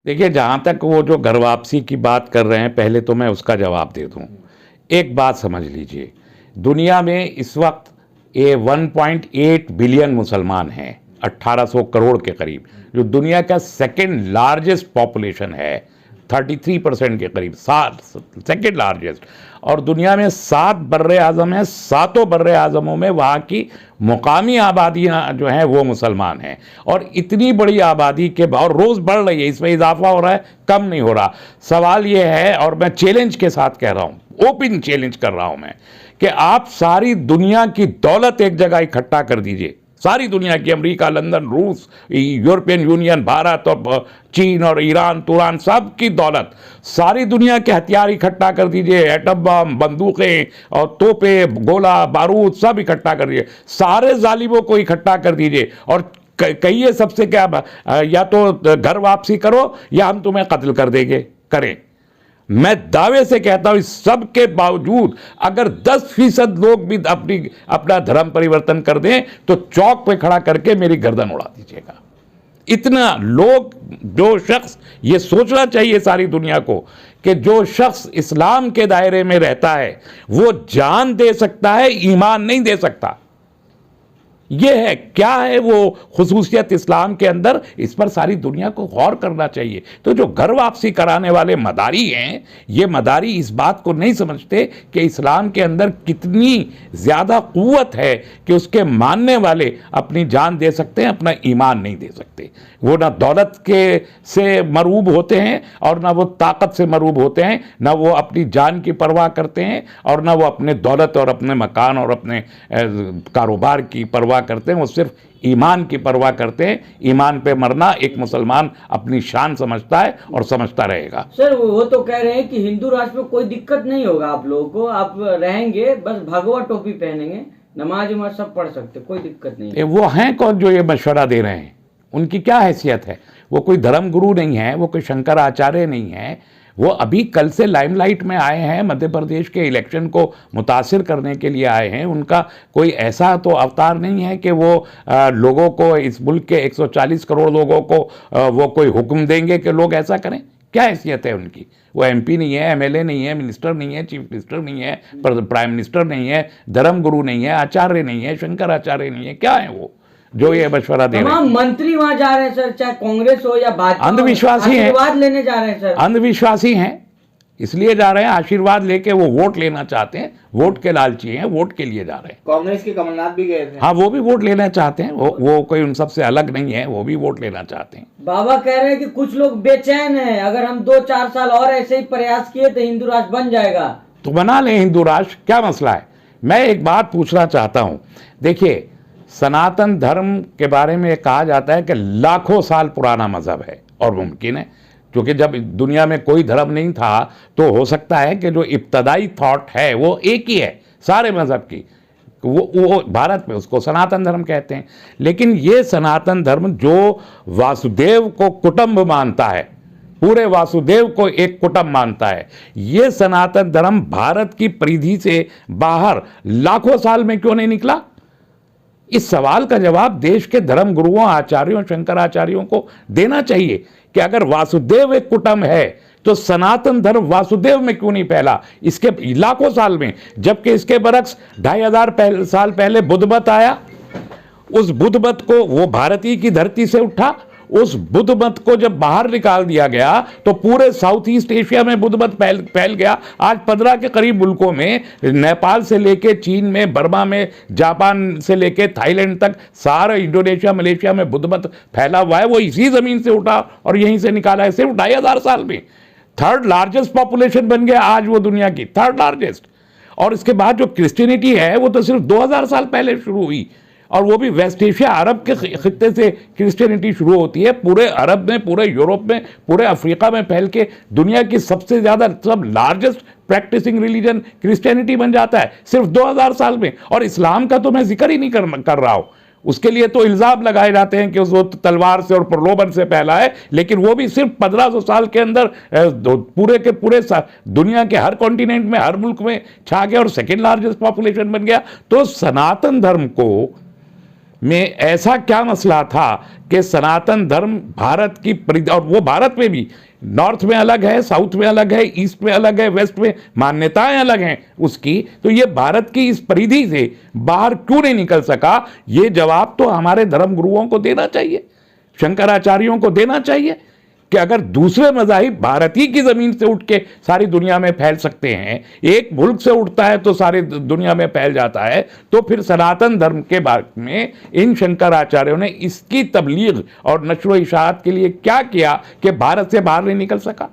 देखिए, जहाँ तक वो जो घर वापसी की बात कर रहे हैं, पहले तो मैं उसका जवाब दे दूँ। एक बात समझ लीजिए, दुनिया में इस वक्त ये 1.8 बिलियन मुसलमान हैं, 1800 करोड़ के करीब, जो दुनिया का सेकंड लार्जेस्ट पॉपुलेशन है, 33% के करीब, सेकंड लार्जेस्ट। और दुनिया में 7 बर्रे आज़म हैं, सातों बर्रे आज़मों में वहाँ की मुकामी आबादियाँ जो हैं वो मुसलमान हैं। और इतनी बड़ी आबादी के और रोज़ बढ़ रही है, इसमें इजाफा हो रहा है, कम नहीं हो रहा। सवाल ये है, और मैं चैलेंज के साथ कह रहा हूँ, ओपन चैलेंज कर रहा हूँ मैं, कि आप सारी दुनिया की दौलत एक जगह इकट्ठा कर दीजिए, सारी दुनिया की, अमेरिका, लंदन, रूस, यूरोपियन यूनियन, भारत और चीन और ईरान, तुरान, सब की दौलत, सारी दुनिया के हथियार इकट्ठा कर दीजिए, एटम बम, बंदूकें और तोपें, गोला बारूद सब इकट्ठा कर दीजिए, सारे जालिमों को इकट्ठा कर दीजिए और कहिए सबसे क्या, या तो घर वापसी करो या हम तुम्हें कत्ल कर देंगे। करें। मैं दावे से कहता हूं, इस सब के बावजूद अगर 10% लोग भी अपना धर्म परिवर्तन कर दें तो चौक पे खड़ा करके मेरी गर्दन उड़ा दीजिएगा। इतना लोग, जो शख्स, ये सोचना चाहिए सारी दुनिया को कि जो शख्स इस्लाम के दायरे में रहता है वो जान दे सकता है, ईमान नहीं दे सकता। ये है, क्या है वो खुसूसियत इस्लाम के अंदर, इस पर सारी दुनिया को गौर करना चाहिए। तो जो घर वापसी कराने वाले मदारी हैं, ये मदारी इस बात को नहीं समझते कि इस्लाम के अंदर कितनी ज़्यादा क़ुव्वत है कि उसके मानने वाले अपनी जान दे सकते हैं, अपना ईमान नहीं दे सकते। वो ना दौलत के से मरूब होते हैं और ना वो ताकत से मरूब होते हैं, ना वो अपनी जान की परवाह करते हैं और ना वो अपने दौलत और अपने मकान और अपने कारोबार की परवाह करते हैं। वो सिर्फ ईमान की परवाह करते हैं। ईमान पे मरना एक मुसलमान अपनी शान समझता है और समझता रहेगा। सर, वो तो कह रहे हैं कि हिंदू राष्ट्र में कोई दिक्कत नहीं होगा आप लोगों को, आप रहेंगे, बस भगवा टोपी पहनेंगे, नमाज उमाज सब पढ़ सकते, कोई दिक्कत नहीं है। वो हैं कौन जो ये मशवरा दे रहे हैं? उनकी क्या हैसियत है? वो कोई धर्म गुरु नहीं है, वो कोई शंकराचार्य नहीं है। वो अभी कल से लाइमलाइट में आए हैं, मध्य प्रदेश के इलेक्शन को मुतासिर करने के लिए आए हैं। उनका कोई ऐसा तो अवतार नहीं है कि वो लोगों को, इस मुल्क के 140 करोड़ लोगों को वो कोई हुक्म देंगे कि लोग ऐसा करें। क्या हैसियत है उनकी? वो एमपी नहीं है, एमएलए नहीं है, मिनिस्टर नहीं है, चीफ मिनिस्टर नहीं है, प्राइम मिनिस्टर नहीं है, धर्म गुरु नहीं है, आचार्य नहीं है, शंकराचार्य नहीं है। क्या है वो जो ये मशवरा दे रहे हैं? मंत्री वहां जा रहे हैं सर, चाहे कांग्रेस हो या भाजपा, अंधविश्वासी हैं, आशीर्वाद लेने जा रहे हैं सर। अंधविश्वासी हैं, इसलिए जा रहे हैं। आशीर्वाद लेके वो वोट लेना चाहते हैं, वोट के लालची हैं, वोट के लिए जा रहे हैं। कांग्रेस के कमलनाथ भी गए थे। हाँ, वो भी वोट लेना चाहते हैं, वो कोई उन सबसे अलग नहीं है, वो भी वोट लेना चाहते हैं। बाबा कह रहे हैं कि कुछ लोग बेचैन हैं, अगर हम 2-4 साल और ऐसे ही प्रयास किए तो हिंदू राष्ट्र बन जाएगा। तो बना लें हिंदू राष्ट्र, क्या मसला है? मैं एक बात पूछना चाहता हूँ। देखिए, सनातन धर्म के बारे में कहा जाता है कि लाखों साल पुराना मजहब है, और मुमकिन है, क्योंकि जब दुनिया में कोई धर्म नहीं था तो हो सकता है कि जो इब्तदाई थॉट है वो एक ही है सारे मजहब की, वो भारत में उसको सनातन धर्म कहते हैं। लेकिन ये सनातन धर्म जो वासुदेव को कुटुंब मानता है, पूरे वासुदेव को एक कुटुंब मानता है, ये सनातन धर्म भारत की परिधि से बाहर लाखों साल में क्यों नहीं निकला? इस सवाल का जवाब देश के धर्म गुरुओं, आचार्यों, शंकराचार्यों को देना चाहिए कि अगर वासुदेव एक कुटुंब है तो सनातन धर्म वासुदेव में क्यों नहीं फैला इसके लाखों साल में? जबकि इसके बरक्स 2500 साल पहले बुद्ध मत आया। उस बुद्ध मत को, वो भारतीय की धरती से उठा, उस बुद्ध मत को जब बाहर निकाल दिया गया तो पूरे साउथ ईस्ट एशिया में बुद्ध मत फैल गया। आज 15 के करीब मुल्कों में, नेपाल से लेके चीन में, बर्मा में, जापान से लेके थाईलैंड तक, सारे इंडोनेशिया, मलेशिया में बुद्ध मत फैला हुआ है। वो इसी ज़मीन से उठा और यहीं से निकाला है, सिर्फ 2500 साल में। 3rd लार्जेस्ट पॉपुलेशन बन गया आज वो दुनिया की, 3rd लार्जेस्ट। और इसके बाद जो क्रिश्चियनिटी है वो तो सिर्फ 2000 साल पहले शुरू हुई, और वो भी वेस्ट एशिया, अरब के खित्ते से क्रिश्चियनिटी शुरू होती है। पूरे अरब में, पूरे यूरोप में, पूरे अफ्रीका में फैल के दुनिया की सबसे ज़्यादा, सब लार्जेस्ट प्रैक्टिसिंग रिलीजन क्रिश्चियनिटी बन जाता है सिर्फ 2000 साल में। और इस्लाम का तो मैं जिक्र ही नहीं कर रहा हूँ। उसके लिए तो इल्ज़ाम लगाए जाते हैं कि वो तलवार से और प्रलोभन से फैला है, लेकिन वो भी सिर्फ 1500 साल के अंदर पूरे के पूरे दुनिया के हर कॉन्टिनेंट में, हर मुल्क में छा गया और 2nd लार्जेस्ट पॉपुलेशन बन गया। तो सनातन धर्म को में ऐसा क्या मसला था कि सनातन धर्म भारत की और वो भारत में भी नॉर्थ में अलग है, साउथ में अलग है, ईस्ट में अलग है, वेस्ट में मान्यताएं अलग हैं उसकी, तो ये भारत की इस परिधि से बाहर क्यों नहीं निकल सका? ये जवाब तो हमारे धर्म गुरुओं को देना चाहिए, शंकराचार्यों को देना चाहिए कि अगर दूसरे मज़ाहिब भारत ही की ज़मीन से उठ के सारी दुनिया में फैल सकते हैं, एक मुल्क से उठता है तो सारी दुनिया में फैल जाता है, तो फिर सनातन धर्म के बारे में इन शंकराचार्यों ने इसकी तबलीग और नशर व इशाअत के लिए क्या किया कि भारत से बाहर नहीं निकल सका?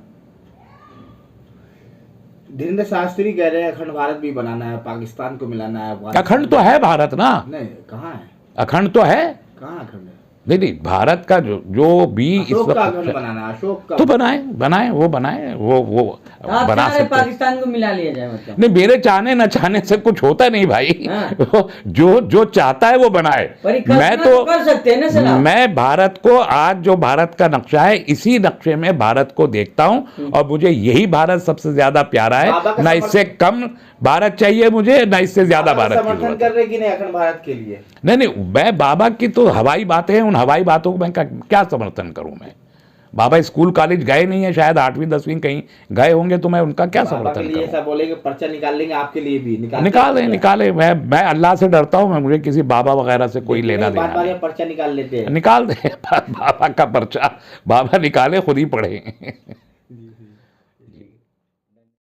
धीरेन्द्र शास्त्री कह रहे हैं अखंड भारत भी बनाना है, पाकिस्तान को मिलाना है। अखंड तो है भारत ना। नहीं, कहाँ है? अखंड तो है। कहाँ अखंड है? नहीं, भारत का जो भी इस अशोक का वक्त अखंड बनाना, अशोक का तो बनाए वो आप बना चाह रहे सकते हैं। पाकिस्तान को मिला लिया जाए मतलब? नहीं, मेरे चाहने न चाहने से कुछ होता नहीं भाई। हाँ। जो चाहता है वो बनाए। मैं तो कर सकते हैं ना सर आप? मैं भारत को, आज जो भारत का नक्शा है, इसी नक्शे में भारत को देखता हूं और मुझे यही भारत सबसे ज्यादा प्यारा है। ना इससे कम भारत चाहिए मुझे, ना इससे ज्यादा भारत की समर्थन जरूरत कर है। रहे कि नहीं अखंड भारत के लिए? नहीं, मैं बाबा की तो हवाई बातें हैं, उन हवाई बातों को मैं क्या समर्थन करूं? मैं बाबा स्कूल कॉलेज गए नहीं है, शायद 8वीं 10वीं कहीं गए होंगे, तो मैं उनका क्या समर्थन बाबा के लिए करूं? ऐसा बोलेंगे पर्चा निकाल लेंगे, आपके लिए भी निकाले। मैं अल्लाह से डरता हूं, मैं मुझे किसी बाबा वगैरह से कोई लेना देना बार नहीं। पर्चा निकाल लेते हैं। निकाल दे बाबा का पर्चा, बाबा निकाले, खुद ही पढ़े।